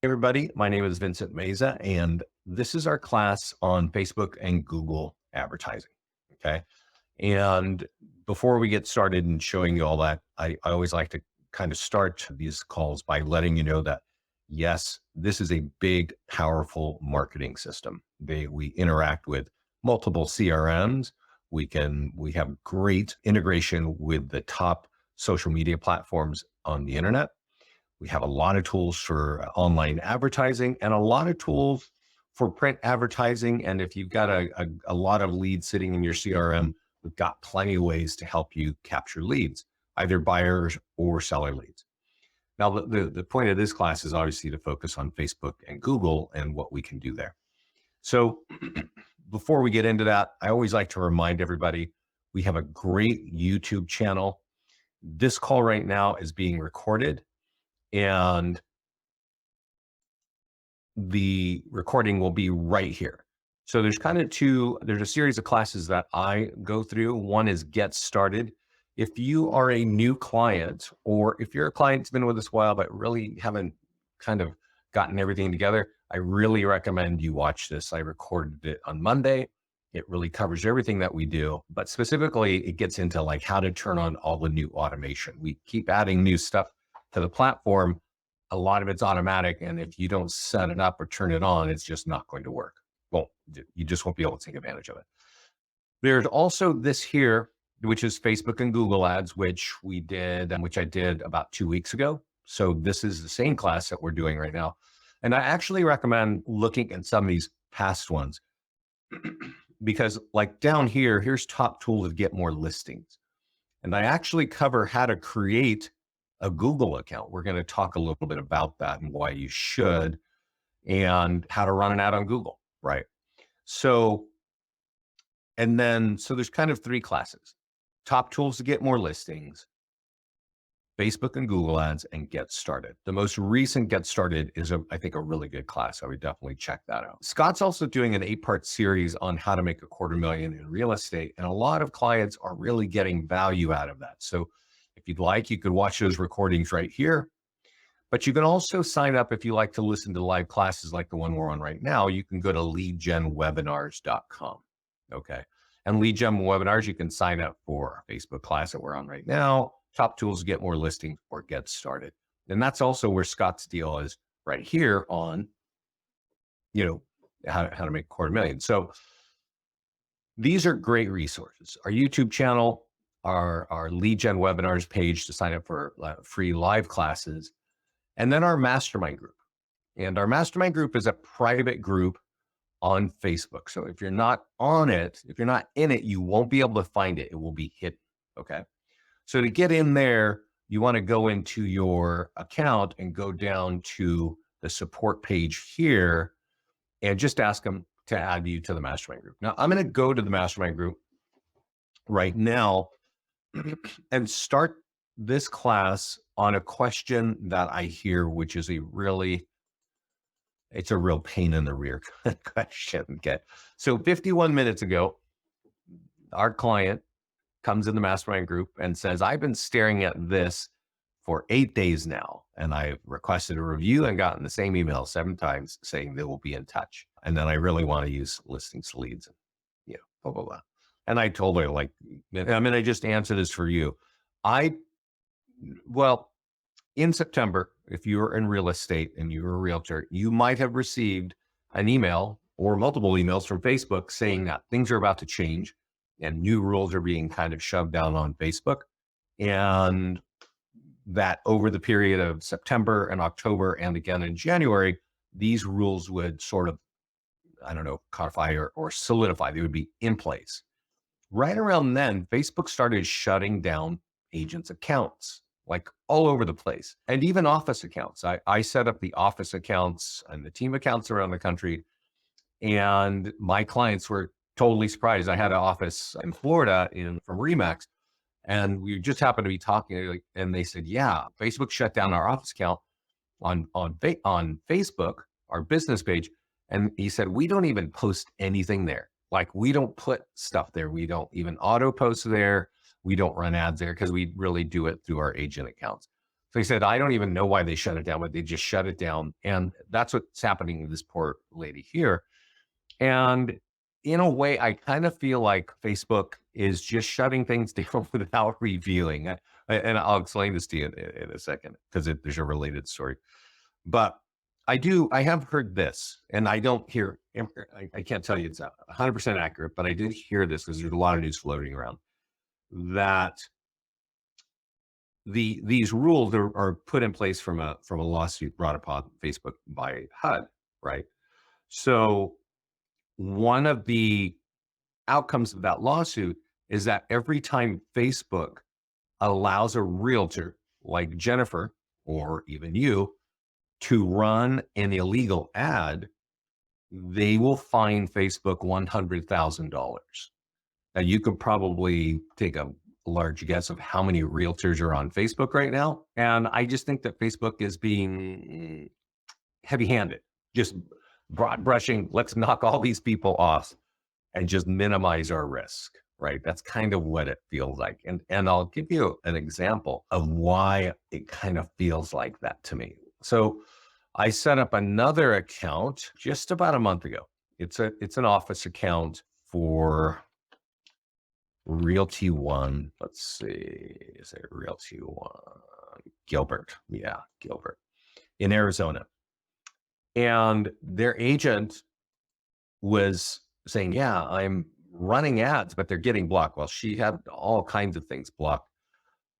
Everybody, my name is Vincent Meza, and this is our class on Facebook and Google advertising. Okay. And before we get started and showing you all that, I always like to kind of start these calls by letting you know that, yes, this is a big, powerful marketing system. We interact with multiple CRMs. We have great integration with the top social media platforms on the internet. We have a lot of tools for online advertising and a lot of tools for print advertising. And if you've got a lot of leads sitting in your CRM, we've got plenty of ways to help you capture leads, either buyers or seller leads. Now, the point of this class is obviously to focus on Facebook and Google and what we can do there. So before we get into that, I always like to remind everybody, we have a great YouTube channel. This call right now is being recorded, and the recording will be right here. So there's there's a series of classes that I go through. One is Get Started. If you are a new client, or if you're a client that's been with us a while, but really haven't kind of gotten everything together, I really recommend you watch this. I recorded it on Monday. It really covers everything that we do, but specifically it gets into like how to turn on all the new automation. We keep adding new stuff to the platform. A lot of it's automatic, and if you don't set it up or turn it on, it's just not going to work. Well, you just won't be able to take advantage of it. There's also this here, which is Facebook and Google ads, which I did about 2 weeks ago. So this is the same class that we're doing right now. And I actually recommend looking at some of these past ones because like down here, here's top tool to get more listings. And I actually cover how to create a Google account. We're going to talk a little bit about that and why you should, and how to run an ad on Google, right? So there's kind of three classes: top tools to get more listings, Facebook and Google ads, and Get Started. The most recent Get Started is, I think, a really good class. I would definitely check that out. Scott's also doing an 8-part series on how to make $250,000 in real estate. And a lot of clients are really getting value out of that. So if you'd like, you could watch those recordings right here. But you can also sign up if you like to listen to live classes like the one we're on right now. You can go to leadgenwebinars.com. Okay. And Lead Gen Webinars, you can sign up for a Facebook class that we're on right now, top tools to get more listings, or Get Started. And that's also where Scott's deal is right here on, how to make $250,000. So these are great resources. Our YouTube channel, our Lead Gen Webinars page to sign up for free live classes, and then our mastermind group. And our mastermind group is a private group on Facebook. So if you're not on it, if you're not in it, you won't be able to find it. It will be hidden. Okay. So to get in there, you want to go into your account and go down to the support page here and just ask them to add you to the mastermind group. Now I'm going to go to the mastermind group right now and start this class on a question that I hear, which is it's a real pain in the rear question. Okay. So 51 minutes ago, our client comes in the mastermind group and says, I've been staring at this for 8 days now, and I've requested a review and gotten the same email 7 times saying they will be in touch. And then I really want to use listings to leads, and blah, blah, blah. And I told her, I just answer this for you. In September, if you were in real estate and you were a realtor, you might have received an email or multiple emails from Facebook saying that things are about to change and new rules are being kind of shoved down on Facebook. And that over the period of September and October and again in January, these rules would sort of, codify or solidify. They would be in place. Right around then, Facebook started shutting down agents' accounts, like all over the place, and even office accounts. I set up the office accounts and the team accounts around the country, and my clients were totally surprised. I had an office in Florida from Remax, and we just happened to be talking, and they said, yeah, Facebook shut down our office account on Facebook, our business page. And he said, we don't even post anything there. Like, we don't put stuff there. We don't even auto post there. We don't run ads there because we really do it through our agent accounts. So he said, I don't even know why they shut it down, but they just shut it down. And that's what's happening to this poor lady here. And in a way, I kind of feel like Facebook is just shutting things down without reviewing. And I'll explain this to you in a second because there's a related story. But I have heard this, and I don't hear, I can't tell you it's 100% accurate, but I did hear this because there's a lot of news floating around that these rules are put in place from a lawsuit brought upon Facebook by HUD, right? So one of the outcomes of that lawsuit is that every time Facebook allows a realtor like Jennifer or even you to run an illegal ad, they will fine Facebook $100,000. Now, you could probably take a large guess of how many realtors are on Facebook right now. And I just think that Facebook is being heavy handed, just broad brushing. Let's knock all these people off and just minimize our risk, right? That's kind of what it feels like. And I'll give you an example of why it kind of feels like that to me. So I set up another account just about a month ago. It's an office account for Realty One. Let's see, is it Realty One? Gilbert. Yeah, Gilbert in Arizona. And their agent was saying, yeah, I'm running ads, but they're getting blocked. Well, she had all kinds of things blocked,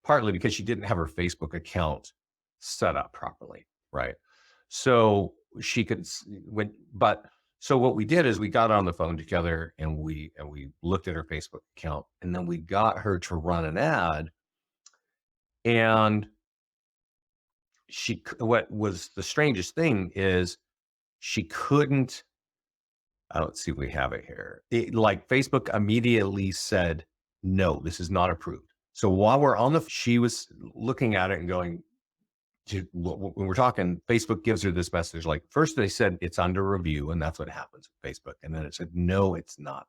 partly because she didn't have her Facebook account set up properly, right? So she could so what we did is we got on the phone together and we looked at her Facebook account, and then we got her to run an ad. And what was the strangest thing is she couldn't. Let's see if we have it here. Like Facebook immediately said, no, this is not approved. So while we're on she was looking at it and going, when we're talking, Facebook gives her this message. Like first they said it's under review, and that's what happens with Facebook. And then it said, no, it's not.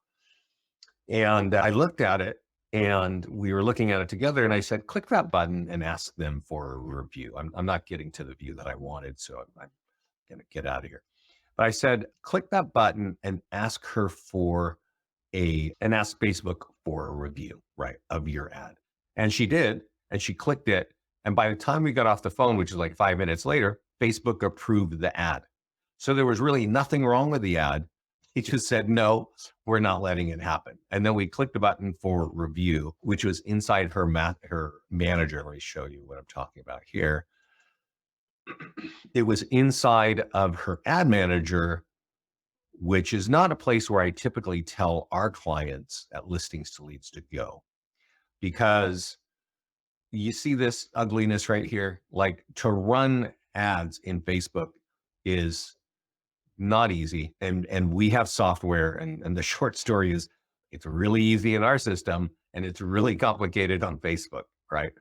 And I looked at it and we were looking at it together, and I said, click that button and ask them for a review. I'm not getting to the view that I wanted, so I'm going to get out of here. But I said, click that button and ask her ask Facebook for a review, right, of your ad. And she did, and she clicked it. And by the time we got off the phone, which is like 5 minutes later, Facebook approved the ad. So there was really nothing wrong with the ad. He just said, no, we're not letting it happen. And then we clicked the button for review, which was inside her manager. Let me show you what I'm talking about here. It was inside of her ad manager, which is not a place where I typically tell our clients at Listings to Leads to go, because you see this ugliness right here. Like, to run ads in Facebook is not easy. And we have software, and the short story is it's really easy in our system and it's really complicated on Facebook, right?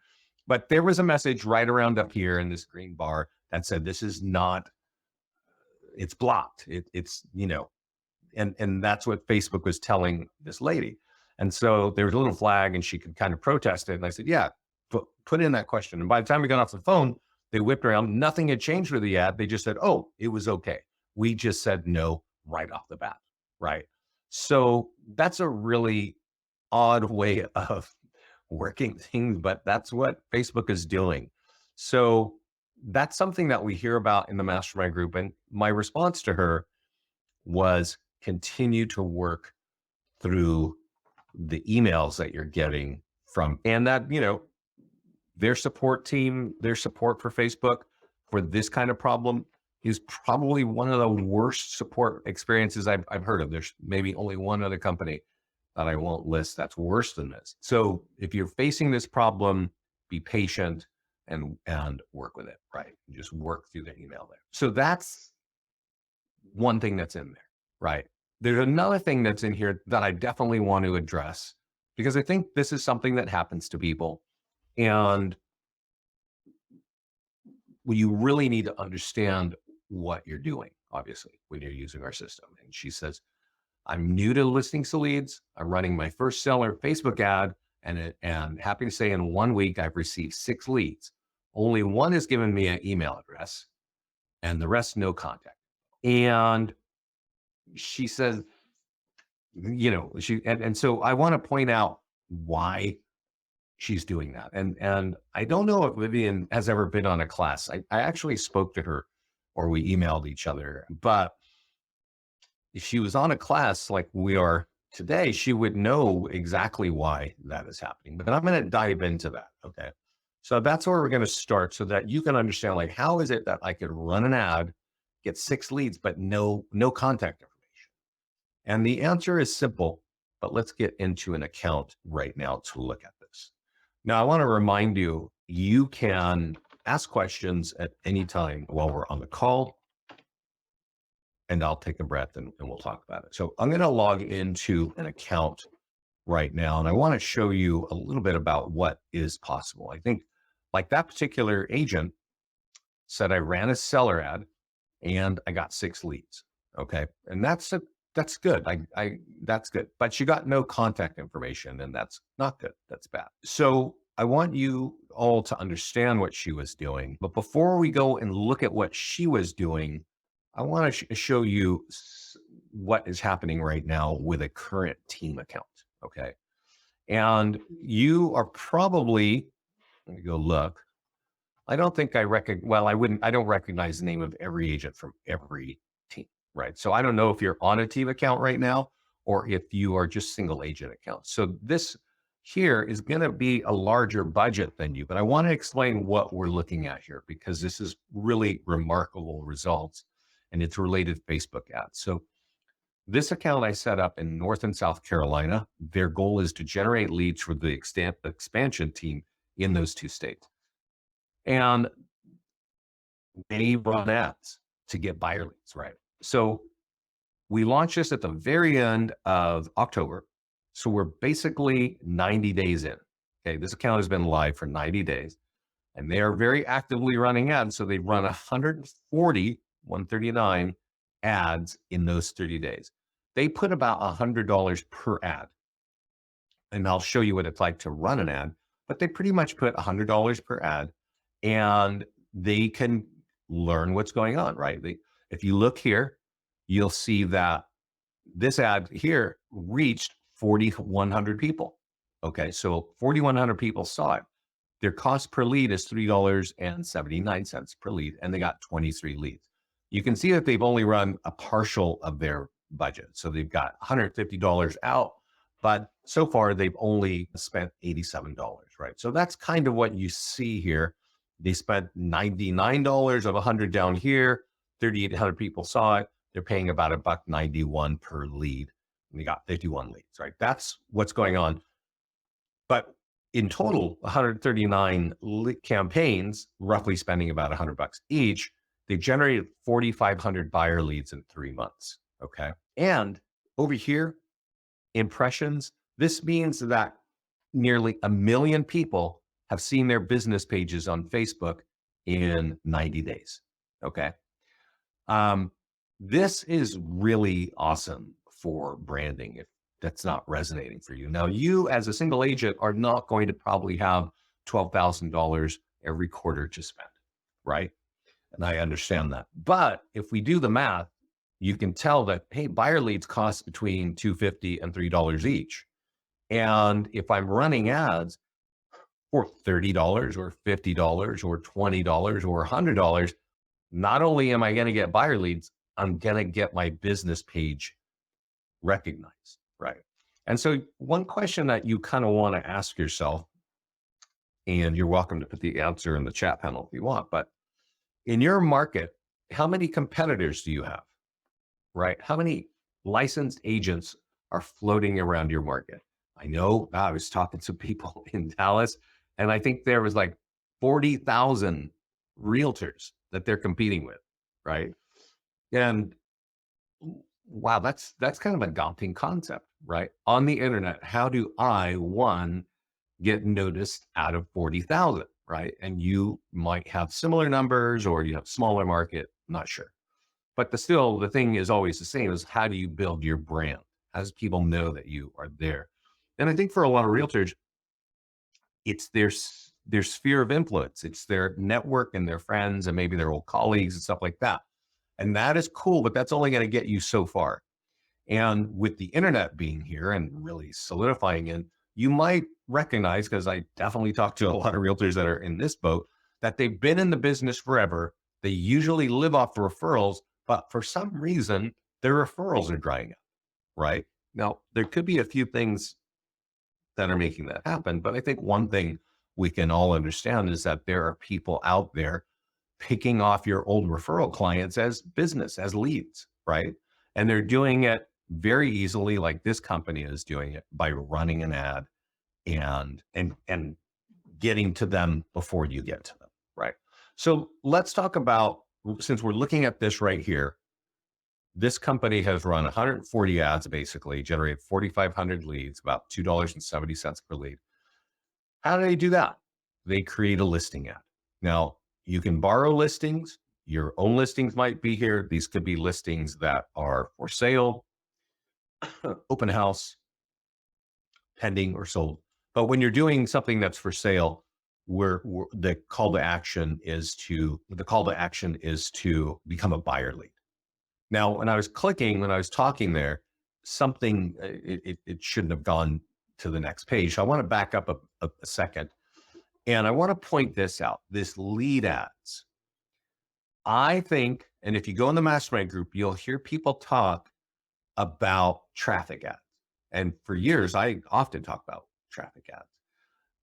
But there was a message right around up here in this green bar that said, this is not, it's blocked. It's, and that's what Facebook was telling this lady. And so there was a little flag and she could kind of protest it. And I said, yeah, put in that question. And by the time we got off the phone, they whipped around. Nothing had changed with the ad. They just said, oh, it was okay. We just said no right off the bat, right? So that's a really odd way of working things, but that's what Facebook is doing. So that's something that we hear about in the mastermind group. And my response to her was, continue to work through the emails that you're getting from, and that, their support team, their support for Facebook for this kind of problem is probably one of the worst support experiences I've heard of. There's maybe only one other company that I won't list that's worse than this. So if you're facing this problem, be patient and work with it, right? Just work through the email there. So that's one thing that's in there, right? There's another thing that's in here that I definitely want to address, because I think this is something that happens to people. And you really need to understand what you're doing, obviously, when you're using our system. And she says, I'm new to Listings to Leads. I'm running my first seller Facebook ad, and happy to say in 1 week, I've received 6 leads. Only one has given me an email address and the rest no contact. And she says, and so I want to point out why she's doing that. And I don't know if Vivian has ever been on a class. I actually spoke to her or we emailed each other, but if she was on a class like we are today, she would know exactly why that is happening. But I'm going to dive into that. Okay. So that's where we're going to start so that you can understand, like, how is it that I could run an ad, get 6 leads, but no contact information? And the answer is simple, but let's get into an account right now to look at this. Now, I want to remind you, you can ask questions at any time while we're on the call, and I'll take a breath and we'll talk about it. So I'm going to log into an account right now, and I want to show you a little bit about what is possible. I think, like, that particular agent said, I ran a seller ad and I got 6 leads. Okay. And that's good. That's good. But she got no contact information, and that's not good. That's bad. So I want you all to understand what she was doing. But before we go and look at what she was doing, I want to show you what is happening right now with a current team account. Okay. And you are probably, let me go look. I don't think I don't recognize the name of every agent from every team, right? So I don't know if you're on a team account right now or if you are just single agent accounts. So this here is going to be a larger budget than you, but I want to explain what we're looking at here because this is really remarkable results and it's related to Facebook ads. So this account I set up in North and South Carolina. Their goal is to generate leads for the expansion team in those 2 states. And they run ads to get buyer leads, right? So we launched this at the very end of October. So we're basically 90 days in. Okay, this account has been live for 90 days and they are very actively running ads. So they run 139 ads in those 30 days. They put about $100 per ad. And I'll show you what it's like to run an ad, but they pretty much put $100 per ad and they can learn what's going on, right? If you look here, you'll see that this ad here reached 4,100 people. Okay, so 4,100 people saw it. Their cost per lead is $3.79 per lead, and they got 23 leads. You can see that they've only run a partial of their budget. So they've got $150 out, but so far they've only spent $87, right? So that's kind of what you see here. They spent $99 of 100 down here. 3,800 people saw it. They're paying about $1.91 per lead. And they got 51 leads, right? That's what's going on. But in total, 139 campaigns, roughly spending about $100 each, they generated 4,500 buyer leads in 3 months. Okay. And over here, impressions, this means that nearly 1 million people have seen their business pages on Facebook in 90 days. Okay. This is really awesome for branding if that's not resonating for you. Now, you as a single agent are not going to probably have $12,000 every quarter to spend, right? And I understand that. But if we do the math, you can tell that, hey, buyer leads cost between $2.50 and $3 each. And if I'm running ads for $30 or $50 or $20 or $100, not only am I going to get buyer leads, I'm going to get my business page recognized, right? And so one question that you kind of want to ask yourself, and you're welcome to put the answer in the chat panel if you want, but in your market, how many competitors do you have, right? How many licensed agents are floating around your market? I know I was talking to people in Dallas, and I think there was like 40,000 realtors that they're competing with, right? And wow, that's kind of a daunting concept, right? On the internet, how do I, one, get noticed out of 40,000, right? And you might have similar numbers or you have smaller market, not sure. But the thing is always the same, is how do you build your brand? How does people know that you are there? And I think for a lot of realtors, it's their sphere of influence. It's their network and their friends and maybe their old colleagues and stuff like that. And that is cool, but that's only going to get you so far. And with the internet being here and really solidifying it, you might recognize, because I definitely talk to a lot of realtors that are in this boat, that they've been in the business forever. They usually live off referrals, but for some reason, their referrals are drying up, right? Now, there could be a few things that are making that happen, but I think one thing we can all understand is that there are people out there picking off your old referral clients as business, as leads, right? And they're doing it very easily, like this company is doing it by running an ad and getting to them before you get to them, right? So let's talk about, since we're looking at this right here, this company has run 140 ads, basically generated 4,500 leads, about $2.70 per lead. How do they do that? They create a listing ad. Now, you can borrow listings. Your own listings might be here. These could be listings that are for sale, open house, pending, or sold. But when you're doing something that's for sale, the call to action is to become a buyer lead. Now, when I was talking there, something it shouldn't have gone to the next page. So I want to back up a second, and I want to point this out. This lead ads, I think, and if you go in the mastermind group, you'll hear people talk about traffic ads. And for years, I often talk about traffic ads,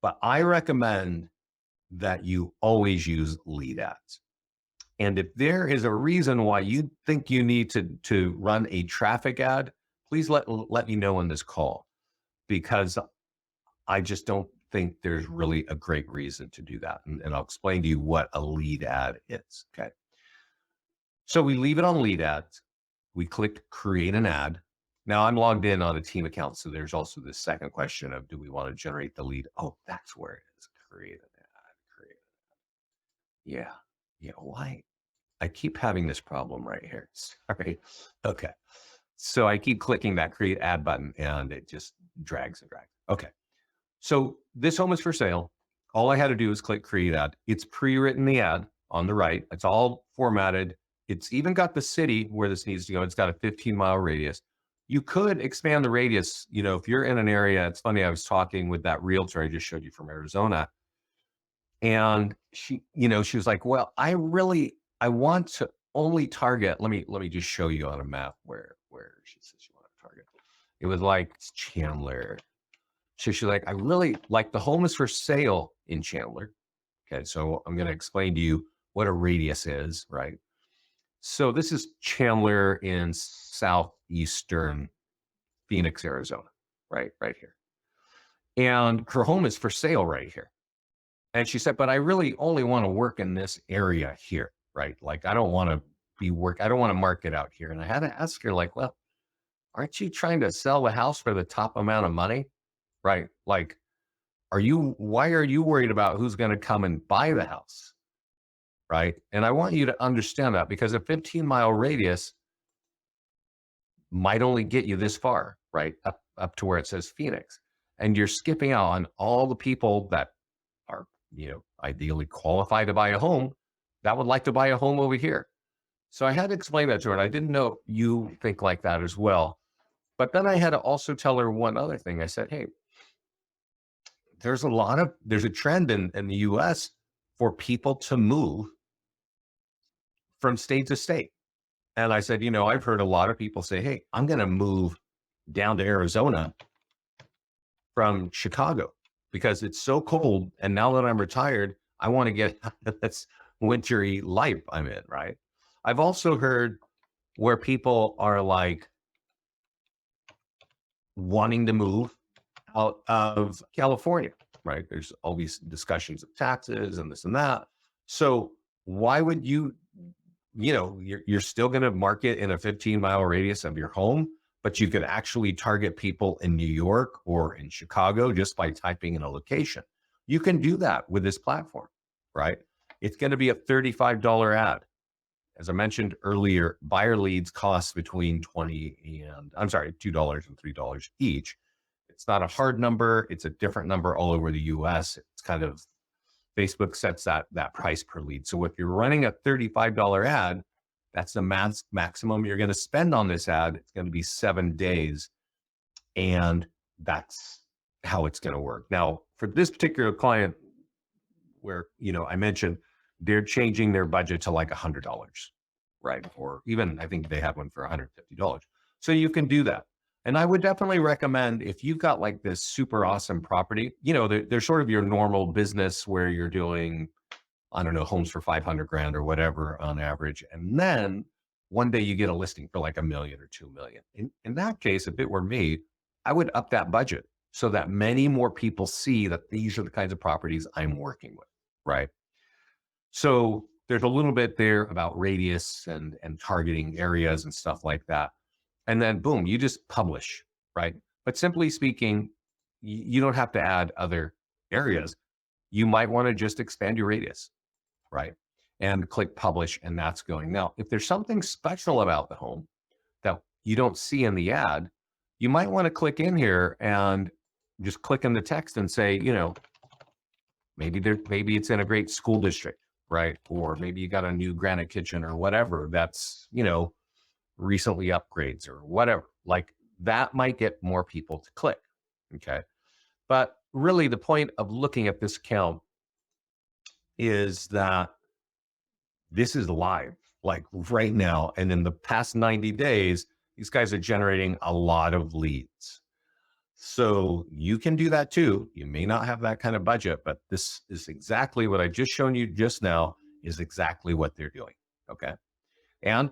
but I recommend that you always use lead ads. And if there is a reason why you think you need to run a traffic ad, please let me know in this call, because I just don't think there's really a great reason to do that. And I'll explain to you what a lead ad is. Okay. So we leave it on lead ads. We click create an ad. Now I'm logged in on a team account. So there's also this second question of, do we want to generate the lead? Oh, that's where it is. Create an ad, create an ad. Yeah. Yeah. Why? I keep having this problem right here. Sorry. Okay. So I keep clicking that create ad button and it just drags and drags. Okay. So this home is for sale. All I had to do is click create ad. It's pre-written the ad on the right. It's all formatted. It's even got the city where this needs to go. It's got a 15-mile radius. You could expand the radius. You know, if you're in an area, it's funny, I was talking with that realtor I just showed you from Arizona. And she was like, well, I want to only target, let me just show you on a map where she says she wanted to target. It was like Chandler. So she's like, I really like, the home is for sale in Chandler. Okay, so I'm going to explain to you what a radius is, right? So this is Chandler in southeastern Phoenix, Arizona, right here. And her home is for sale right here. And she said, but I really only want to work in this area here, right? Like, I don't want to market out here. And I had to ask her, like, well, aren't you trying to sell the house for the top amount of money? Right? Like, why are you worried about who's going to come and buy the house? Right? And I want you to understand that, because a 15-mile radius might only get you this far, right? Up to where it says Phoenix. And you're skipping out on all the people that are, ideally qualified to buy a home, that would like to buy a home over here. So I had to explain that to her. And I didn't know you think like that as well. But then I had to also tell her one other thing. I said, hey, there's a trend in the US for people to move from state to state. And I said, I've heard a lot of people say, hey, I'm going to move down to Arizona from Chicago because it's so cold. And now that I'm retired, I want to get this wintry life I'm in, right? I've also heard where people are like wanting to move out of California, right? There's all these discussions of taxes and this and that. So why would you're still going to market in a 15-mile radius of your home, but you could actually target people in New York or in Chicago just by typing in a location. You can do that with this platform, right? It's going to be a $35 ad. As I mentioned earlier, buyer leads cost between $2 and $3 each. It's not a hard number. It's a different number all over the US. It's kind of Facebook sets that price per lead. So if you're running a $35 ad, that's the maximum you're going to spend on this ad. It's going to be 7 days. And that's how it's going to work. Now, for this particular client where, I mentioned they're changing their budget to like $100, right? Or even I think they have one for $150. So you can do that. And I would definitely recommend if you've got like this super awesome property, they're sort of your normal business where you're doing, I don't know, homes for 500 grand or whatever on average. And then one day you get a listing for like 1 million or 2 million. In that case, if it were me, I would up that budget so that many more people see that these are the kinds of properties I'm working with, right? So there's a little bit there about radius and targeting areas and stuff like that. And then boom, you just publish, right? But simply speaking, you don't have to add other areas. You might want to just expand your radius, right? And click publish, and that's going. Now, if there's something special about the home that you don't see in the ad, you might want to click in here and just click in the text and say, maybe it's in a great school district, right? Or maybe you got a new granite kitchen or whatever that's, recently upgrades or whatever. Like that might get more people to click. Okay. But really the point of looking at this account is that this is live, like right now. And in the past 90 days, these guys are generating a lot of leads. So you can do that too. You may not have that kind of budget, but this is exactly what I just shown you just now is exactly what they're doing. Okay. And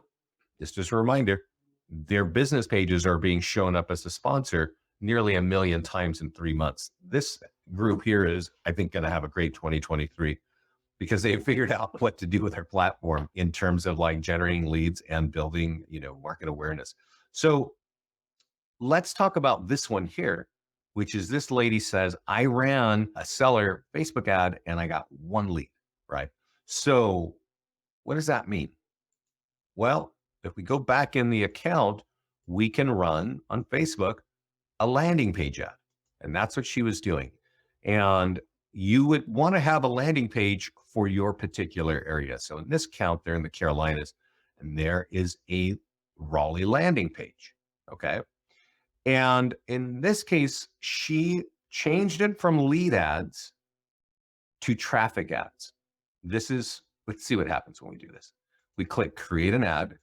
just a reminder, their business pages are being shown up as a sponsor nearly 1 million times in 3 months. This group here is, I think, going to have a great 2023 because they figured out what to do with their platform in terms of like generating leads and building, market awareness. So let's talk about this one here, which is this lady says, I ran a seller Facebook ad and I got 1 lead, right? So what does that mean? Well, if we go back in the account, we can run on Facebook a landing page ad. And that's what she was doing. And you would want to have a landing page for your particular area. So in this account, they're in the Carolinas, and there is a Raleigh landing page. Okay. And in this case, she changed it from lead ads to traffic ads. Let's see what happens when we do this. We click create an ad.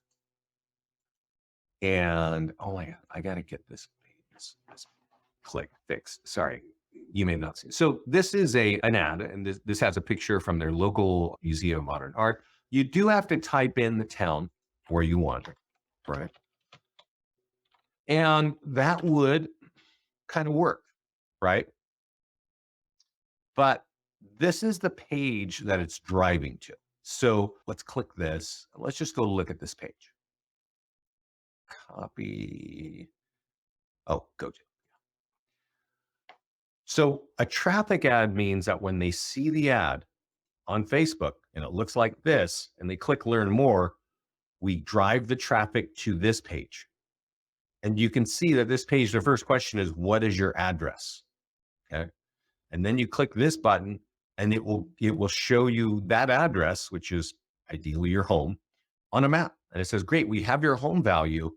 And oh my God, I got to get this page. Click fix. Sorry, you may not see. So this is an ad, and this has a picture from their local Museum of Modern Art. You do have to type in the town where you want it, right? And that would kind of work, right? But this is the page that it's driving to. So let's click this. Let's just go look at this page. Copy. Oh, go to. So a traffic ad means that when they see the ad on Facebook and it looks like this, and they click learn more, we drive the traffic to this page. And you can see that this page, the first question is, what is your address? Okay. And then you click this button and it will show you that address, which is ideally your home, on a map. And it says, great, we have your home value.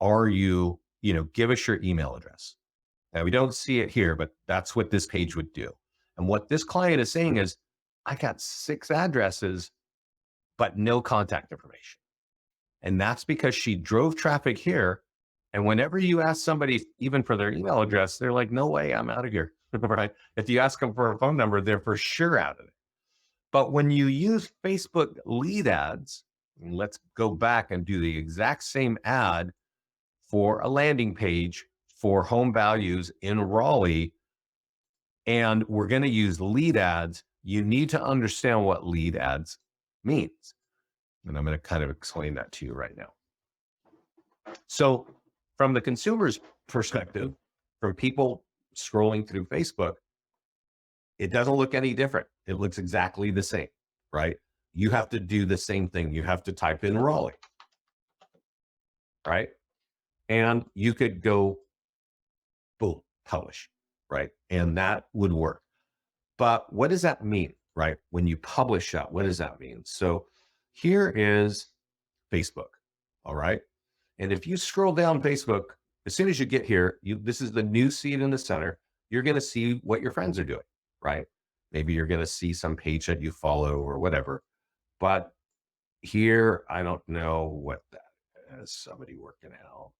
Give us your email address. Now we don't see it here, but that's what this page would do. And what this client is saying is, I got 6 addresses, but no contact information. And that's because she drove traffic here. And whenever you ask somebody, even for their email address, they're like, no way, I'm out of here, right? If you ask them for a phone number, they're for sure out of it. But when you use Facebook lead ads, let's go back and do the exact same ad for a landing page for home values in Raleigh, and we're going to use lead ads. You need to understand what lead ads means. And I'm going to kind of explain that to you right now. So from the consumer's perspective, from people scrolling through Facebook, it doesn't look any different. It looks exactly the same, right? You have to do the same thing. You have to type in Raleigh, right? And you could go, boom, publish, right? And that would work. But what does that mean? right? When you publish that, what does that mean? So here is Facebook, all right? And if you scroll down Facebook, as soon as you get here, this is the news feed in the center. You're going to see what your friends are doing, right? Maybe you're going to see some page that you follow or whatever. But here, I don't know what that is. Somebody working out.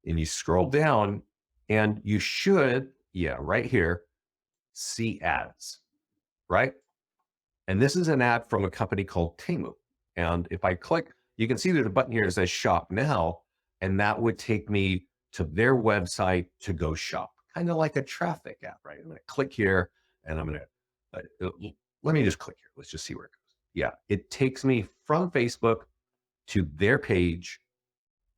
And you scroll down and you should, yeah, right here, see ads, right? And this is an ad from a company called Temu. And if I click, you can see there's a button here that says shop now. And that would take me to their website to go shop, kind of like a traffic app, right? I'm going to click here and I'm going to, let me just click here. Let's just see where it goes. Yeah, it takes me from Facebook to their page.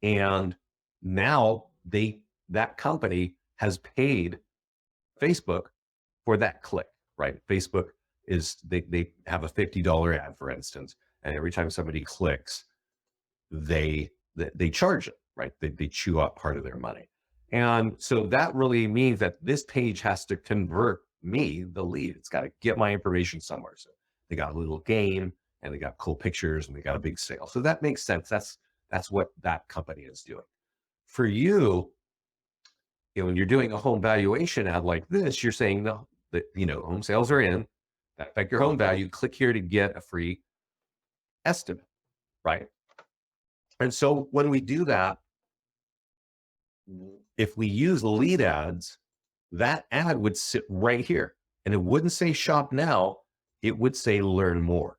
And now that company has paid Facebook for that click, right? Facebook they have a $50 ad, for instance, and every time somebody clicks, they charge it, right? They chew up part of their money. And so that really means that this page has to convert me, the lead. It's got to get my information somewhere. So they got a little game and they got cool pictures and they got a big sale. So that makes sense. That's what that company is doing. For you, when you're doing a home valuation ad like this, you're saying no, that home sales are in, that affect your home value. Click here to get a free estimate, right? And so when we do that, if we use lead ads, that ad would sit right here and it wouldn't say shop now, it would say learn more.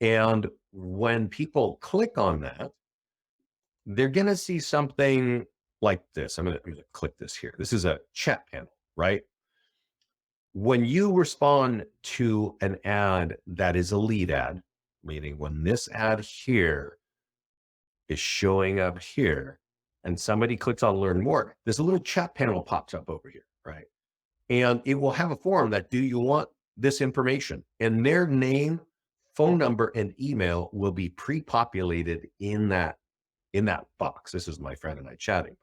And when people click on that, they're going to see something like this. I'm going to click this here. This is a chat panel, right? When you respond to an ad that is a lead ad, meaning when this ad here is showing up here and somebody clicks on learn more, there's a little chat panel pops up over here, right? And it will have a form that, do you want this information? And their name, phone number, and email will be pre-populated in that box. This is my friend and I chatting.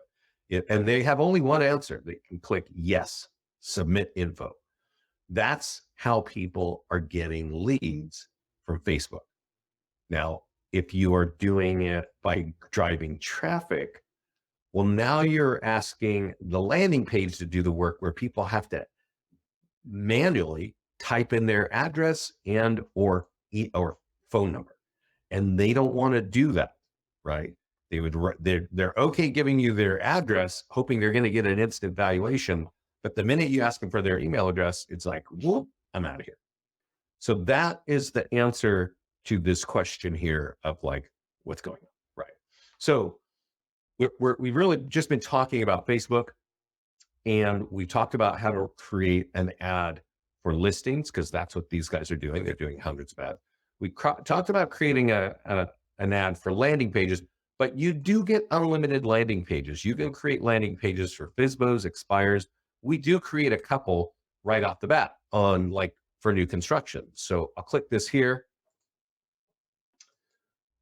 And they have only one answer. They can click yes, submit info. That's how people are getting leads from Facebook. Now, if you are doing it by driving traffic, well, now you're asking the landing page to do the work where people have to manually type in their address and or phone number. And they don't want to do that, right? They're okay giving you their address, hoping they're going to get an instant valuation. But the minute you ask them for their email address, it's like, whoop, I'm out of here. So that is the answer to this question here of like, what's going on, right? So we've really just been talking about Facebook, and we talked about how to create an ad for listings, because that's what these guys are doing. They're doing hundreds of ads. We talked about creating an ad for landing pages, but you do get unlimited landing pages. You can create landing pages for FSBOs, expires. We do create a couple right off the bat on for new construction. So I'll click this here.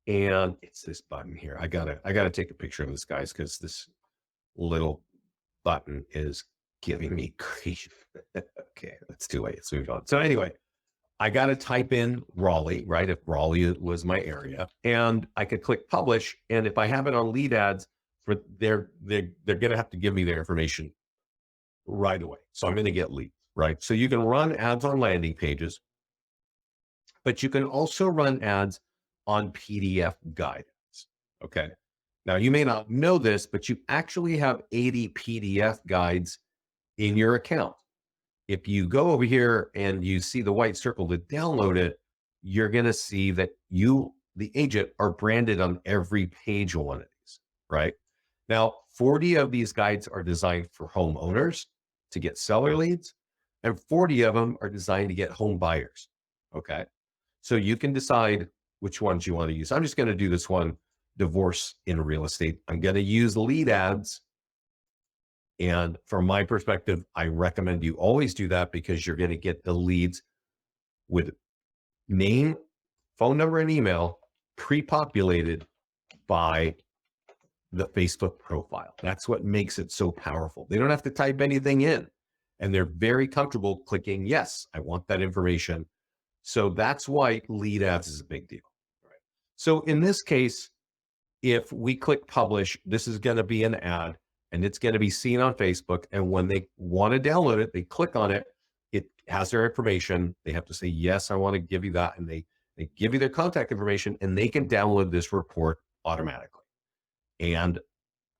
And it's this button here. I gotta take a picture of this, guys, because this little button is giving me grief. Okay, let's do it. Let's move on. So anyway, I got to type in Raleigh, right? If Raleigh was my area, and I could click publish. And if I have it on lead ads, they're going to have to give me their information right away. So I'm going to get leads, right? So you can run ads on landing pages, but you can also run ads on PDF guidance. Okay. Now you may not know this, but you actually have 80 PDF guides in your account. If you go over here and you see the white circle to download it, you're going to see that the agent, are branded on every page of one of these, right? Now, 40 of these guides are designed for homeowners to get seller leads, and 40 of them are designed to get home buyers. Okay. So you can decide which ones you want to use. I'm just going to do this one, divorce in real estate. I'm going to use lead ads. And from my perspective, I recommend you always do that, because you're going to get the leads with name, phone number, and email pre-populated by the Facebook profile. That's what makes it so powerful. They don't have to type anything in, and they're very comfortable clicking, yes, I want that information. So that's why lead ads is a big deal. Right. So in this case, if we click publish, this is going to be an ad and it's going to be seen on Facebook. And when they want to download it, they click on it. It has their information. They have to say, yes, I want to give you that. And they give you their contact information and they can download this report automatically. And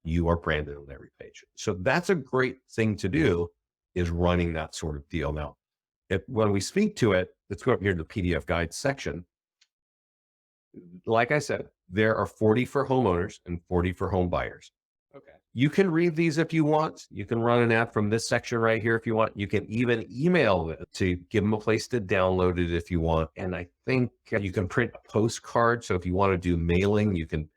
you are branded on every page. So that's a great thing to do, is running that sort of deal. Now, when we speak to it, let's go up here to the PDF guide section. Like I said, there are 40 for homeowners and 40 for home buyers. Okay. You can read these if you want. You can run an ad from this section right here if you want. You can even email it to give them a place to download it if you want. And I think you can print a postcard. So if you want to do mailing, you can,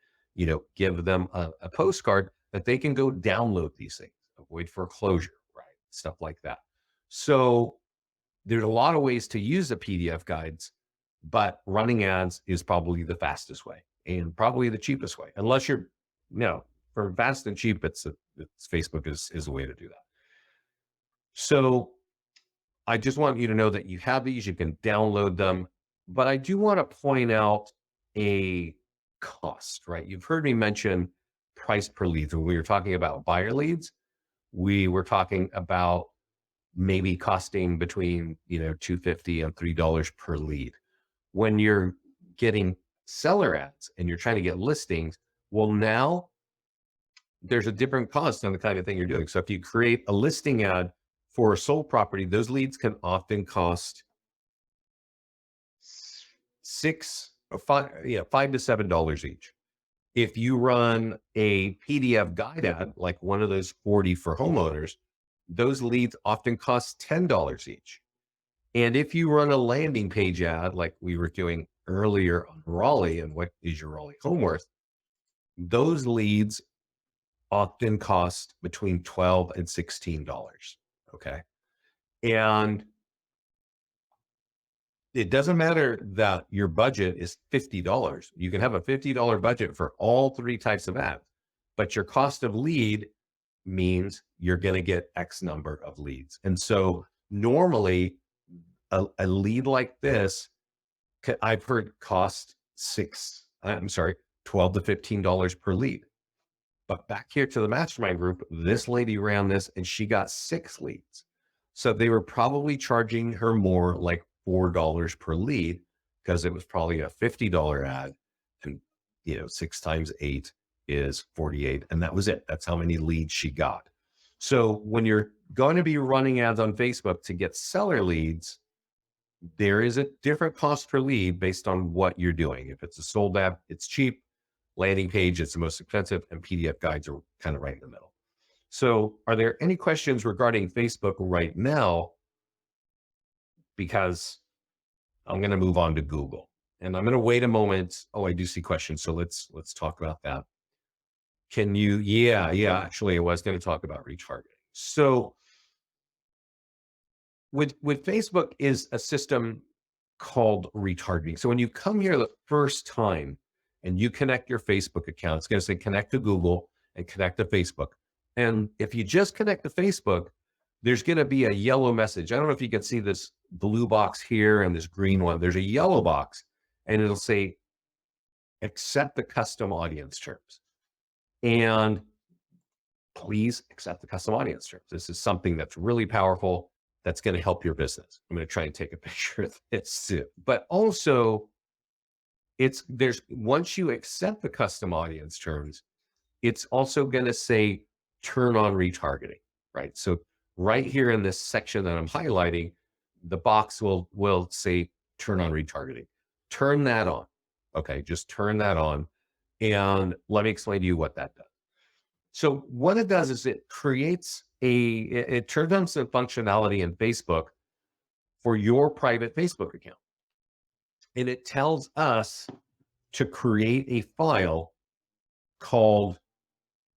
give them a postcard that they can go download these things, avoid foreclosure, right? Stuff like that. So there's a lot of ways to use the PDF guides, but running ads is probably the fastest way and probably the cheapest way. Unless you're, for fast and cheap, it's Facebook is the way to do that. So I just want you to know that you have these, you can download them, but I do want to point out a cost, right? You've heard me mention price per lead. When we were talking about buyer leads, we were talking about maybe costing between, $2.50 and $3 per lead. When you're getting seller ads and you're trying to get listings, well, now there's a different cost on the kind of thing you're doing. So if you create a listing ad for a sold property, those leads can often cost $5 to $7 each. If you run a PDF guide ad, like one of those 40 for homeowners, those leads often cost $10 each. And if you run a landing page ad, like we were doing earlier on Raleigh and what is your Raleigh home worth, those leads often cost between $12 and $16. Okay. And it doesn't matter that your budget is $50. You can have a $50 budget for all three types of ads, but your cost of lead means you're going to get X number of leads. And so normally a lead like this, I've heard cost $12 to $15 per lead. But back here to the mastermind group, this lady ran this and she got 6 leads. So they were probably charging her more, like $4 per lead, because it was probably a $50 ad. And, 6 times 8 is 48. And that was it. That's how many leads she got. So when you're going to be running ads on Facebook to get seller leads, there is a different cost per lead based on what you're doing. If it's a sold ad, it's cheap. Landing page, it's the most expensive, and PDF guides are kind of right in the middle. So are there any questions regarding Facebook right now? Because I'm going to move on to Google and I'm going to wait a moment. Oh, I do see questions. So let's talk about that. Can you, actually I was going to talk about retargeting. So with Facebook is a system called retargeting. So when you come here the first time and you connect your Facebook account, it's going to say connect to Google and connect to Facebook. And if you just connect to Facebook, there's going to be a yellow message. I don't know if you can see this blue box here and this green one. There's a yellow box and it'll say accept the custom audience terms. And please accept the custom audience terms. This is something that's really powerful. That's going to help your business. I'm going to try and take a picture of this too. But also, once you accept the custom audience terms, it's also going to say turn on retargeting, right? So right here in this section that I'm highlighting, the box will say turn on retargeting. Turn that on. Okay, just turn that on. And let me explain to you what that does. So what it does is it creates it turns on some functionality in Facebook for your private Facebook account. And it tells us to create a file called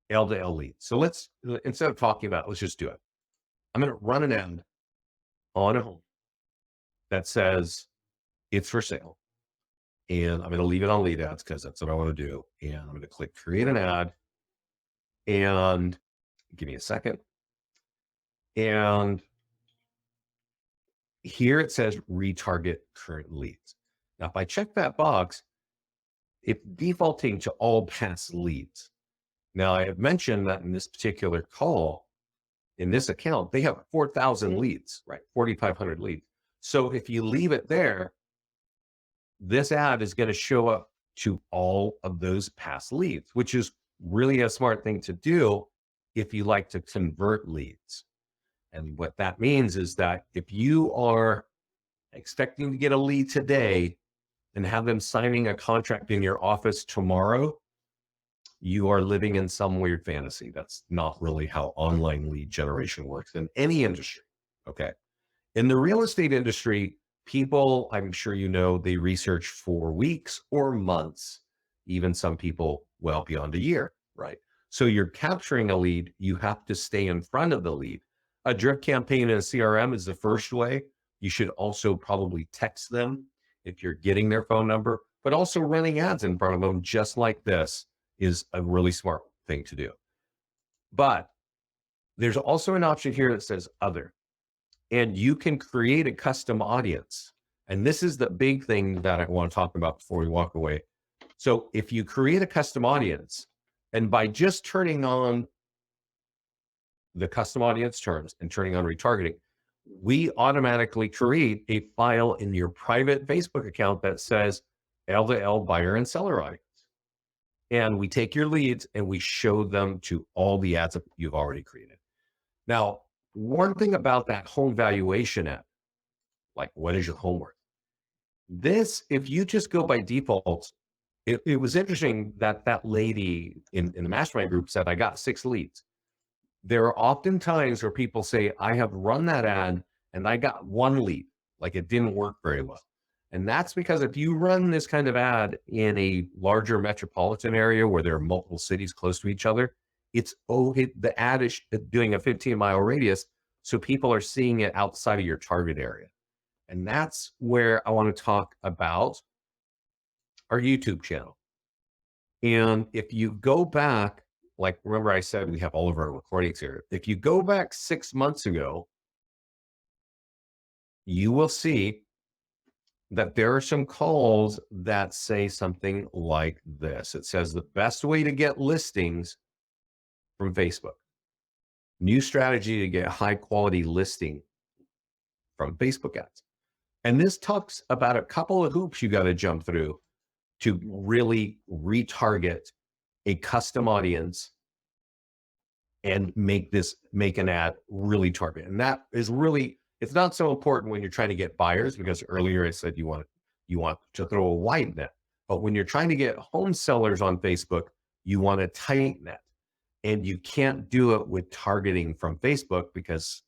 L2L lead. So instead of talking about it, let's just do it. I'm going to run an ad on a home that says it's for sale. And I'm going to leave it on lead ads because that's what I want to do. And I'm going to click create an ad and give me a second. And Here it says retarget current leads. Now, if I check that box, it's defaulting to all past leads. Now, I have mentioned that in this particular call, in this account, they have 4,000 leads, right? 4,500 leads. So if you leave it there, this ad is going to show up to all of those past leads, which is really a smart thing to do if you like to convert leads. And what that means is that if you are expecting to get a lead today and have them signing a contract in your office tomorrow, you are living in some weird fantasy. That's not really how online lead generation works in any industry. Okay. In the real estate industry, people, I'm sure you know, they research for weeks or months, even some people well beyond a year, right? So you're capturing a lead, you have to stay in front of the lead. A drip campaign in a CRM is the first way. You should also probably text them if you're getting their phone number, but also running ads in front of them just like this is a really smart thing to do. But there's also an option here that says other. And you can create a custom audience. And this is the big thing that I want to talk about before we walk away. So if you create a custom audience, and by just turning on the custom audience terms and turning on retargeting, we automatically create a file in your private Facebook account that says L2L buyer and seller audience. And we take your leads and we show them to all the ads that you've already created. Now, one thing about that home valuation app, like what is your home worth? This, if you just go by default, it was interesting that that lady in the mastermind group said, I got 6 leads. There are often times where people say, I have run that ad and I got 1 lead, like it didn't work very well. And that's because if you run this kind of ad in a larger metropolitan area where there are multiple cities close to each other, the ad is doing a 15-mile radius. So people are seeing it outside of your target area. And that's where I want to talk about our YouTube channel. And if you go back, like, remember I said, we have all of our recordings here. If you go back 6 months ago, you will see that there are some calls that say something like this. It says the best way to get listings from Facebook. New strategy to get high quality listing from Facebook ads. And this talks about a couple of hoops you got to jump through to really retarget a custom audience and make an ad really target. And that is really, it's not so important when you're trying to get buyers, because earlier I said you want to throw a wide net. But when you're trying to get home sellers on Facebook, you want a tight net. And you can't do it with targeting from Facebook because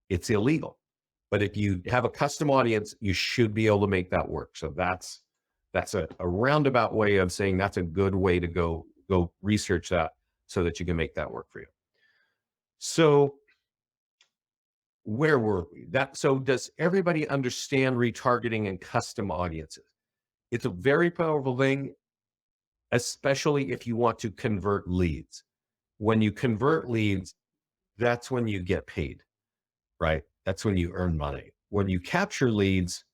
it's illegal. But if you have a custom audience, you should be able to make that work. So that's a roundabout way of saying that's a good way to go research that so that you can make that work for you. So where were we? So does everybody understand retargeting and custom audiences? It's a very powerful thing, especially if you want to convert leads. When you convert leads, that's when you get paid, right? That's when you earn money. When you capture leads,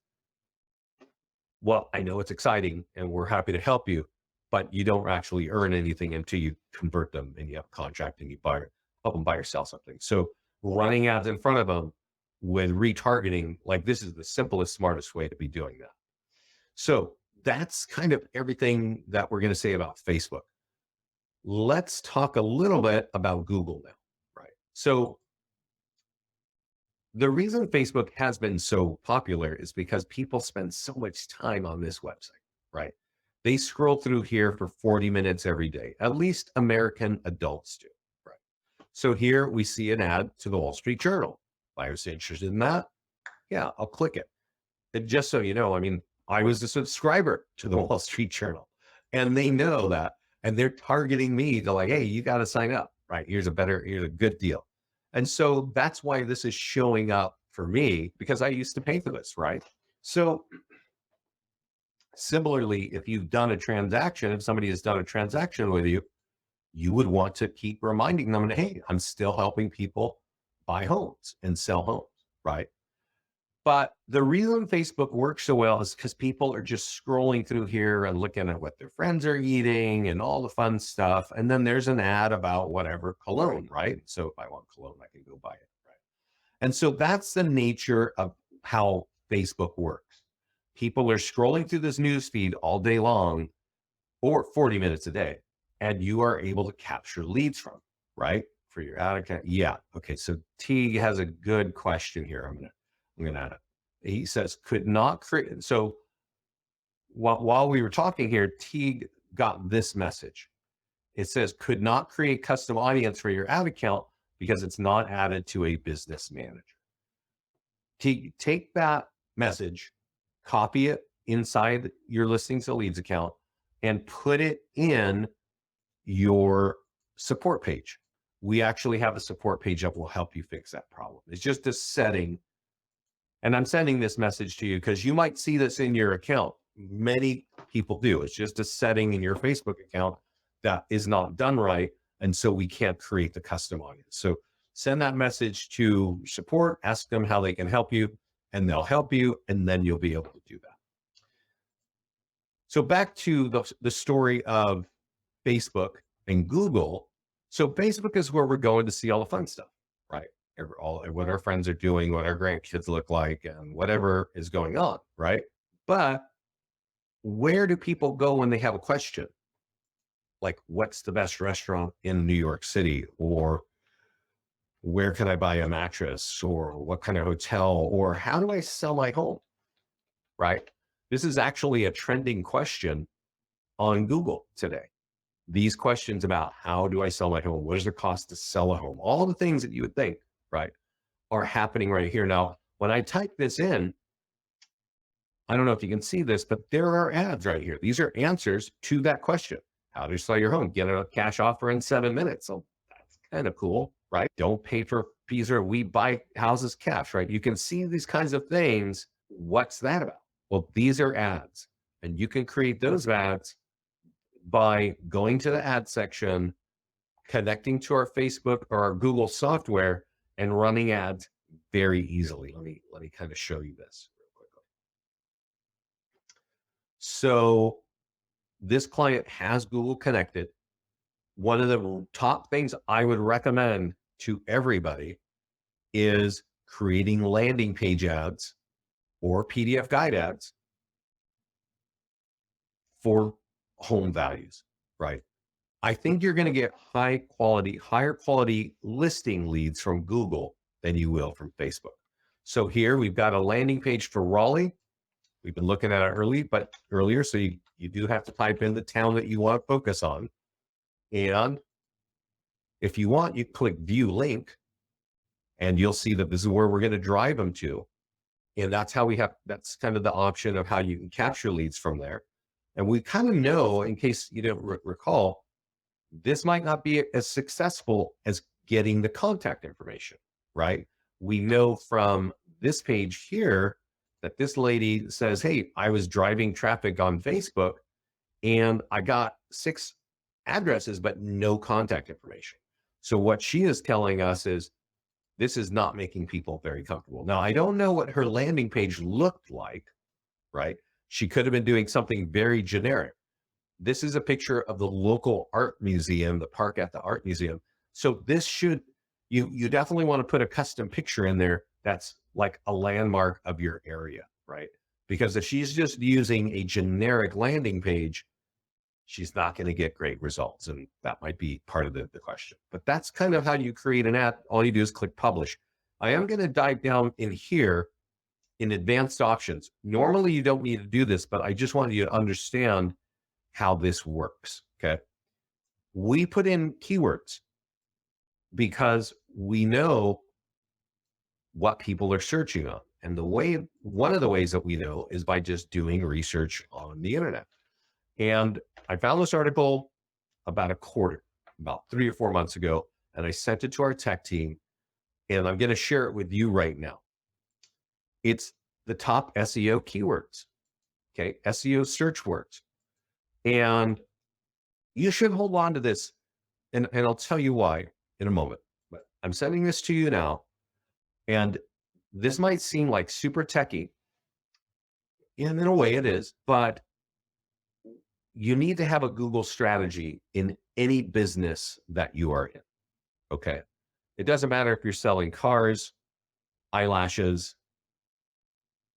well, I know it's exciting and we're happy to help you, but you don't actually earn anything until you convert them and you have a contract and you help them buy or sell something. So running ads in front of them with retargeting, like this is the simplest, smartest way to be doing that. So that's kind of everything that we're going to say about Facebook. Let's talk a little bit about Google now, right? So the reason Facebook has been so popular is because people spend so much time on this website, right? They scroll through here for 40 minutes every day. At least American adults do, right? So here we see an ad to the Wall Street Journal. If I was interested in that, yeah, I'll click it. And just so you know, I mean, I was a subscriber to the Wall Street Journal and they know that, and they're targeting me to like, hey, you got to sign up, right? Here's a good deal. And so that's why this is showing up for me, because I used to pay for this, right? So similarly, if you've done a transaction, if somebody has done a transaction with you, you would want to keep reminding them, hey, I'm still helping people buy homes and sell homes, right? But the reason Facebook works so well is because people are just scrolling through here and looking at what their friends are eating and all the fun stuff. And then there's an ad about whatever cologne, right? So if I want cologne, I can go buy it, right? And so that's the nature of how Facebook works. People are scrolling through this news feed all day long or 40 minutes a day, and you are able to capture leads from, right? For your ad account. Yeah. Okay. So Teague has a good question here. I'm gonna add it. He says, could not create. So while we were talking here, Teague got this message. It says, could not create custom audience for your ad account because it's not added to a business manager. Take that message, copy it inside your listings to leads account, and put it in your support page. We actually have a support page that will help you fix that problem. It's just a setting. And I'm sending this message to you because you might see this in your account. Many people do. It's just a setting in your Facebook account that is not done right. And so we can't create the custom audience. So send that message to support, ask them how they can help you, and they'll help you. And then you'll be able to do that. So back to the story of Facebook and Google. So Facebook is where we're going to see all the fun stuff, right? All what our friends are doing, what our grandkids look like, and whatever is going on, right? But where do people go when they have a question? Like, what's the best restaurant in New York City? Or where can I buy a mattress? Or what kind of hotel? Or how do I sell my home? Right? This is actually a trending question on Google today. These questions about how do I sell my home? What does it cost to sell a home? All the things that you would think, right, are happening right here. Now, when I type this in, I don't know if you can see this, but there are ads right here. These are answers to that question. How do you sell your home? Get a cash offer in 7 minutes. So that's kind of cool, right? Don't pay for fees, or we buy houses cash, right? You can see these kinds of things. What's that about? Well, these are ads, and you can create those ads by going to the ad section, connecting to our Facebook or our Google software, and running ads very easily. Let me kind of show you this real quickly. So this client has Google connected. One of the top things I would recommend to everybody is creating landing page ads or PDF guide ads for home values, right? I think you're going to get higher quality listing leads from Google than you will from Facebook. So here we've got a landing page for Raleigh. We've been looking at it earlier. So you do have to type in the town that you want to focus on. And if you want, you click view link and you'll see that this is where we're going to drive them to. And that's kind of the option of how you can capture leads from there. And we kind of know, in case you don't recall, this might not be as successful as getting the contact information, right? We know from this page here that this lady says, hey, I was driving traffic on Facebook and I got 6 addresses, but no contact information. So what she is telling us is this is not making people very comfortable. Now, I don't know what her landing page looked like, right? She could have been doing something very generic. This is a picture of the local art museum, the park at the art museum. So this you definitely want to put a custom picture in there that's like a landmark of your area, right? Because if she's just using a generic landing page, she's not going to get great results. And that might be part of the question. But that's kind of how you create an ad. All you do is click publish. I am going to dive down in here in advanced options. Normally, you don't need to do this, but I just wanted you to understand how this works, okay? We put in keywords because we know what people are searching on. And one of the ways that we know is by just doing research on the internet. And I found this article about 3 or 4 months ago, and I sent it to our tech team, and I'm going to share it with you right now. It's the top SEO keywords, okay? SEO search words. And you should hold on to this, and I'll tell you why in a moment. But I'm sending this to you now, and This might seem like super techy, and in a way it is, but you need to have a Google strategy in any business that you are in. Okay. It doesn't matter if you're selling cars, eyelashes,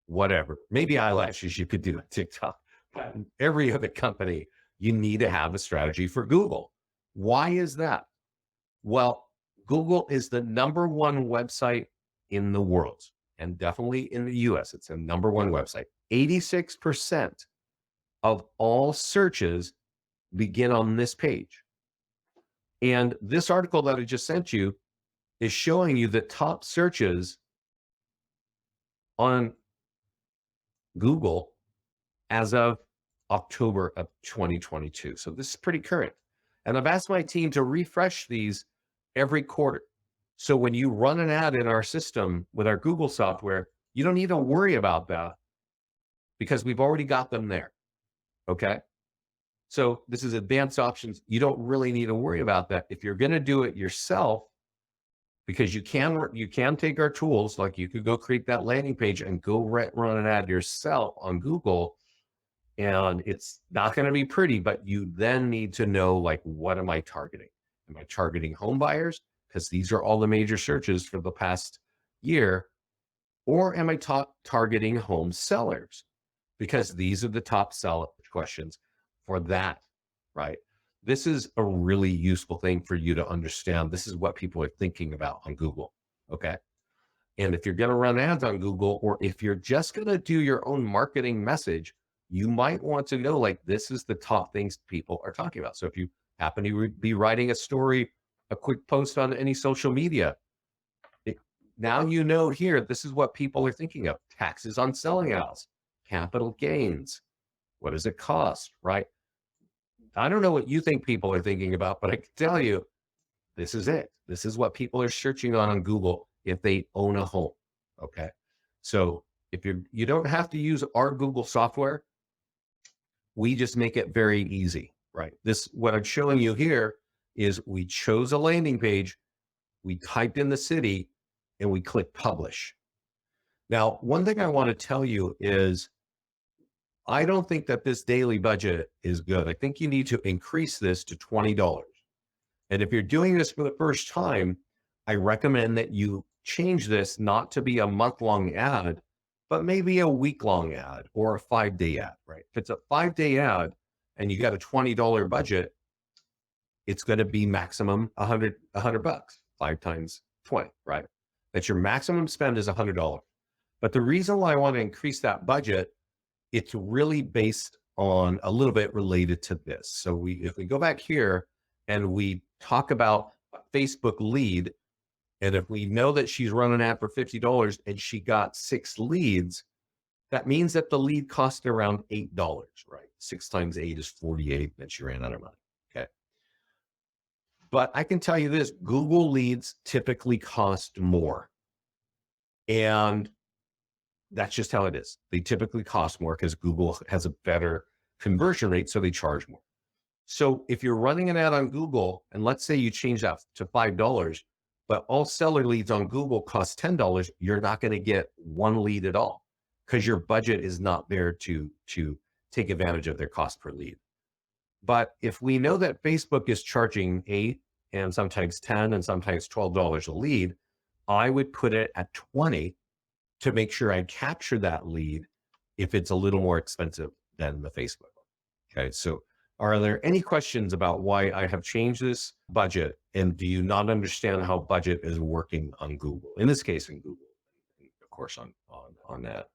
whatever. Maybe eyelashes you could do on TikTok. But in every other company, you need to have a strategy for Google. Why is that? Well, Google is the number one website in the world, and definitely in the US. It's a number one website. 86% of all searches begin on this page. And this article that I just sent you is showing you the top searches on Google as of October of 2022. So this is pretty current. And I've asked my team to refresh these every quarter. So when you run an ad in our system with our Google software, you don't need to worry about that because we've already got them there. Okay. So this is advanced options. You don't really need to worry about that. If you're going to do it yourself, because you can take our tools, like you could go create that landing page and go run an ad yourself on Google. And it's not going to be pretty, but you then need to know, like, what am I targeting? Am I targeting home buyers? Because these are all the major searches for the past year. Or am I targeting home sellers? Because these are the top seller questions for that, right? This is a really useful thing for you to understand. This is what people are thinking about on Google, okay? And if you're going to run ads on Google, or if you're just going to do your own marketing message, you might want to know, like, this is the top things people are talking about. So if you happen to be writing a story, a quick post on any social media, now you know here, this is what people are thinking of. Taxes on selling a house, capital gains. What does it cost, right? I don't know what you think people are thinking about, but I can tell you, this is it. This is what people are searching on Google if they own a home. Okay. So if you don't have to use our Google software, we just make it very easy, right? What I'm showing you here is we chose a landing page, we typed in the city, and we click publish. Now, one thing I want to tell you is I don't think that this daily budget is good. I think you need to increase this to $20. And if you're doing this for the first time, I recommend that you change this not to be a month-long ad, but maybe a week-long ad or a 5-day ad, right? If it's a 5-day ad and you got a $20 budget, it's going to be maximum $100 bucks, 5 times 20, right? That's your maximum spend is $100. But the reason why I want to increase that budget, it's really based on a little bit related to this. So if we go back here and we talk about Facebook lead, and if we know that she's running an ad for $50 and she got 6 leads, that means that the lead cost around $8, right? 6 times 8 is 48, and she ran out of money. Okay. But I can tell you this, Google leads typically cost more. And that's just how it is. They typically cost more because Google has a better conversion rate, so they charge more. So if you're running an ad on Google, and let's say you change that to $5, but all seller leads on Google cost $10, you're not going to get 1 lead at all because your budget is not there to take advantage of their cost per lead. But if we know that Facebook is charging 8 and sometimes 10 and sometimes $12 a lead, I would put it at 20 to make sure I capture that lead if it's a little more expensive than the Facebook. Okay, so are there any questions about why I have changed this budget? And do you not understand how budget is working on Google? In this case, in Google, of course, on that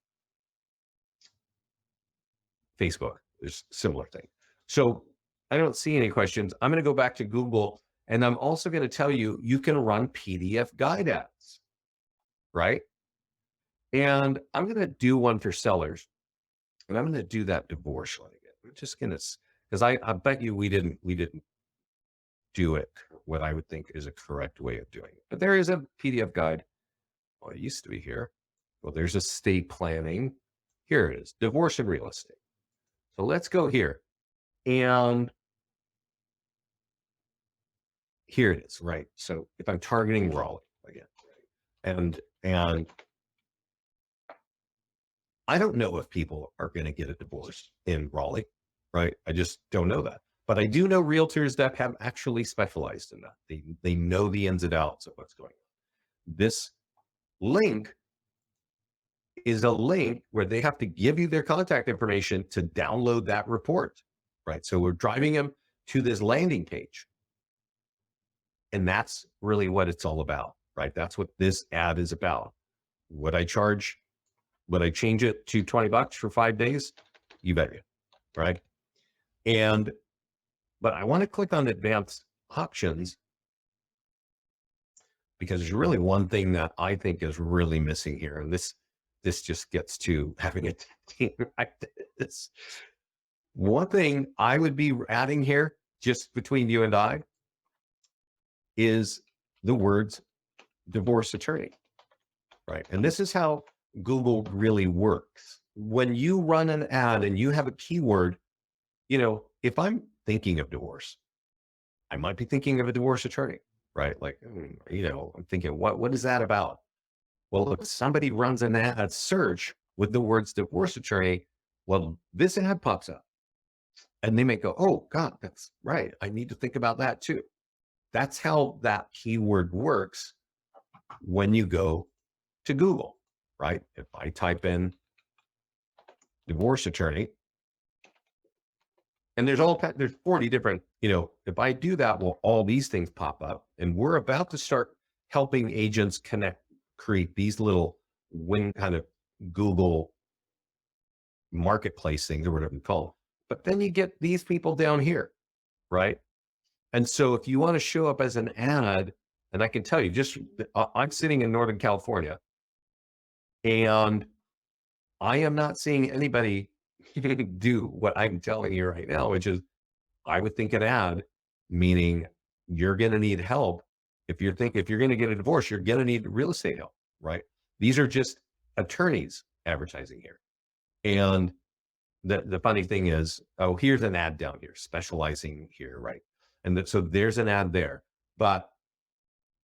Facebook, there's a similar thing. So I don't see any questions. I'm going to go back to Google, and I'm also going to tell you, you can run PDF guide ads, right? And I'm going to do one for sellers, and I'm going to do that divorce one again. I'm just going to, because I bet you we didn't do it what I would think is a correct way of doing it. But there is a PDF guide. Well, it used to be here. Well, there's estate planning. Here it is, divorce and real estate. So let's go here. And here it is, right? So if I'm targeting Raleigh again, and I don't know if people are going to get a divorce in Raleigh, right? I just don't know that. But I do know realtors that have actually specialized in that. They know the ins and outs of what's going on. This link is a link where they have to give you their contact information to download that report, right? So we're driving them to this landing page. And that's really what it's all about, right? That's what this ad is about. Would I charge, would I change it to $20 for 5 days? You bet you, right? And, but I want to click on advanced options because there's really one thing that I think is really missing here. And this just gets to having a team like this. One thing I would be adding here, just between you and I, is the words divorce attorney, right? And this is how Google really works. When you run an ad and you have a keyword, if I'm thinking of divorce, I might be thinking of a divorce attorney, right? Like, I'm thinking, what is that about? Well, if somebody runs an ad search with the words divorce attorney, well, this ad pops up and they may go, oh God, that's right. I need to think about that too. That's how that keyword works when you go to Google, right? If I type in divorce attorney, and there's 40 different, if I do that, well, all these things pop up, and we're about to start helping agents create these little kind of Google marketplace things or whatever you call them. But then you get these people down here, right? And so if you want to show up as an ad, and I can tell you, I'm sitting in Northern California, and I am not seeing anybody do what I'm telling you right now, which is I would think an ad, meaning you're going to need help. If you're going to get a divorce, you're going to need real estate help, right? These are just attorneys advertising here. And the funny thing is, oh, here's an ad down here, specializing here, right? And so there's an ad there, but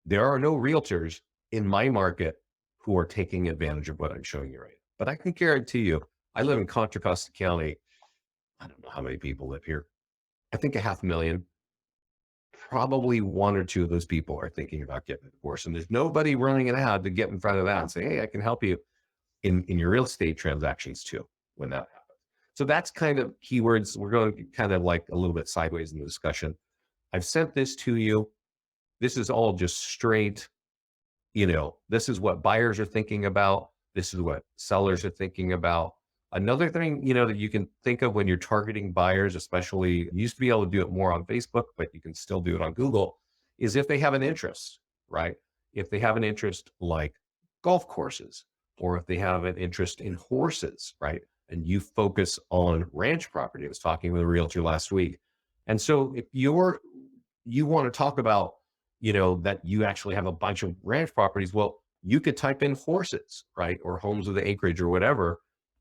there are no realtors in my market who are taking advantage of what I'm showing you right now. But I can guarantee you, I live in Contra Costa County. I don't know how many people live here. I think 500,000. Probably one or two of those people are thinking about getting a divorce. And there's nobody running an ad to get in front of that and say, hey, I can help you in your real estate transactions too, when that happens. So that's kind of keywords. We're going kind of like a little bit sideways in the discussion. I've sent this to you. This is all just straight, this is what buyers are thinking about. This is what sellers are thinking about. Another thing, that you can think of when you're targeting buyers, especially, you used to be able to do it more on Facebook, but you can still do it on Google, is if they have an interest, right? If they have an interest like golf courses, or if they have an interest in horses, right? And you focus on ranch property. I was talking with a realtor last week. And so if you want to talk about, that you actually have a bunch of ranch properties, well, you could type in horses, right? Or homes with acreage or whatever,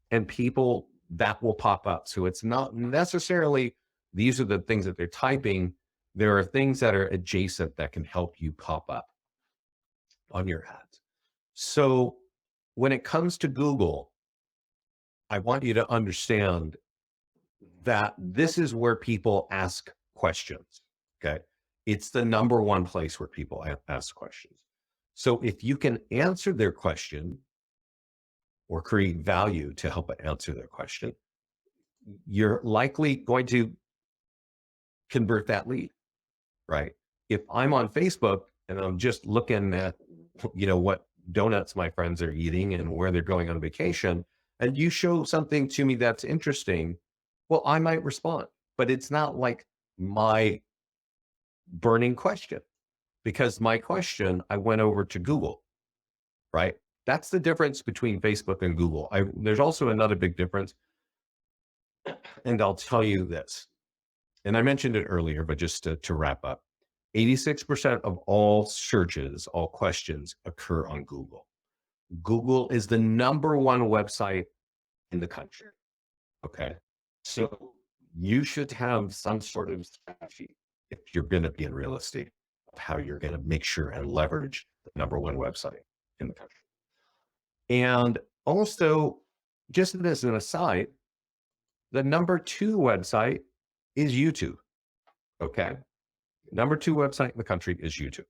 and people that will pop up. So it's not necessarily, these are the things that they're typing. There are things that are adjacent that can help you pop up on your ads. So when it comes to Google, I want you to understand that this is where people ask questions. Okay. It's the number one place where people ask questions. So if you can answer their question or create value to help answer their question, you're likely going to convert that lead, right? If I'm on Facebook and I'm just looking at, what donuts my friends are eating and where they're going on vacation, and you show something to me that's interesting, well, I might respond, but it's not like my burning question, because my question, I went over to Google, right? That's the difference between Facebook and Google. There's also another big difference, and I'll tell you this, and I mentioned it earlier, but just to wrap up, 86% of all searches, all questions occur on Google. Google is the number one website in the country. Okay. So you should have some sort of strategy if you're going to be in real estate of how you're going to make sure and leverage the number one website in the country. And also, just as an aside, the number 2 website is YouTube. Okay. Number 2 website in the country is YouTube.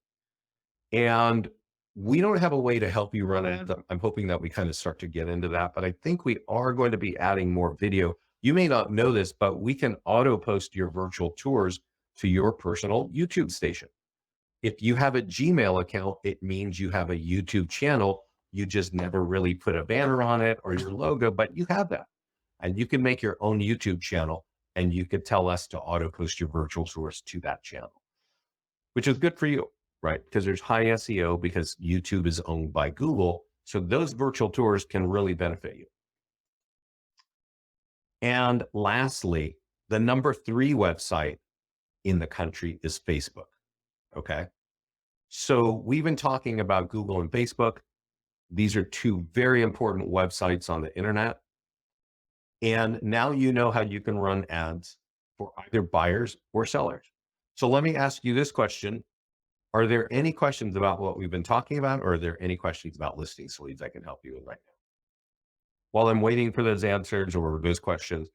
And we don't have a way to help you run ads. I'm hoping that we kind of start to get into that, but I think we are going to be adding more video. You may not know this, but we can auto post your virtual tours to your personal YouTube station. If you have a Gmail account, it means you have a YouTube channel. You just never really put a banner on it or your logo, but you have that. And you can make your own YouTube channel and you could tell us to auto post your virtual tours to that channel, which is good for you, right? Because there's high SEO because YouTube is owned by Google. So those virtual tours can really benefit you. And lastly, the number 3 website in the country is Facebook. Okay. So we've been talking about Google and Facebook. These are 2 very important websites on the internet. And now you know how you can run ads for either buyers or sellers. So let me ask you this question. Are there any questions about what we've been talking about, or are there any questions about listings leads I can help you with right now? While I'm waiting for those answers or those questions,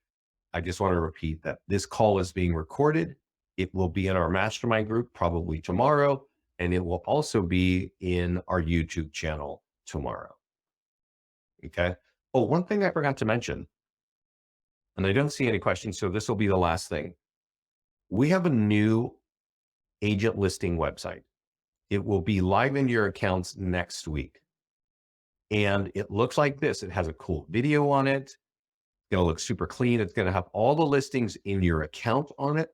I just want to repeat that this call is being recorded. It will be in our mastermind group probably tomorrow, and it will also be in our YouTube channel tomorrow. Okay. Oh, one thing I forgot to mention, and I don't see any questions, so this will be the last thing. We have a new agent listing website. It will be live in your accounts next week. And it looks like this. It has a cool video on it. It's going to look super clean. It's going to have all the listings in your account on it.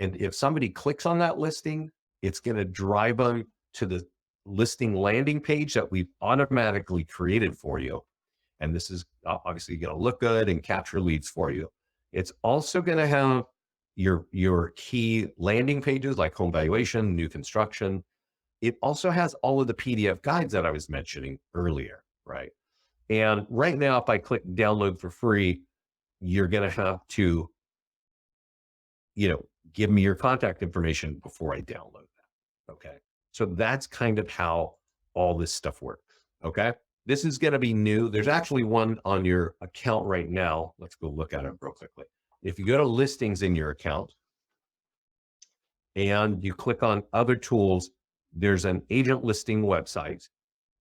And if somebody clicks on that listing, it's going to drive them to the listing landing page that we've automatically created for you. And this is obviously going to look good and capture leads for you. It's also going to have your key landing pages like home valuation, new construction. It also has all of the PDF guides that I was mentioning earlier, right? And right now, if I click download for free, you're going to have to, give me your contact information before I download that. Okay. So that's kind of how all this stuff works. Okay. This is going to be new. There's actually one on your account right now. Let's go look at it real quickly. If you go to listings in your account and you click on other tools, there's an agent listing website.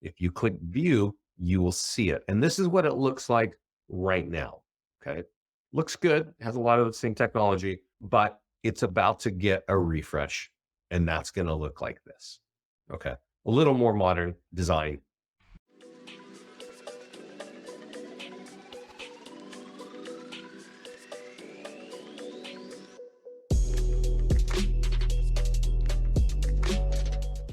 If you click view, you will see it. And this is what it looks like right now. Okay. Looks good. Has a lot of the same technology, but it's about to get a refresh, and that's going to look like this. Okay. A little more modern design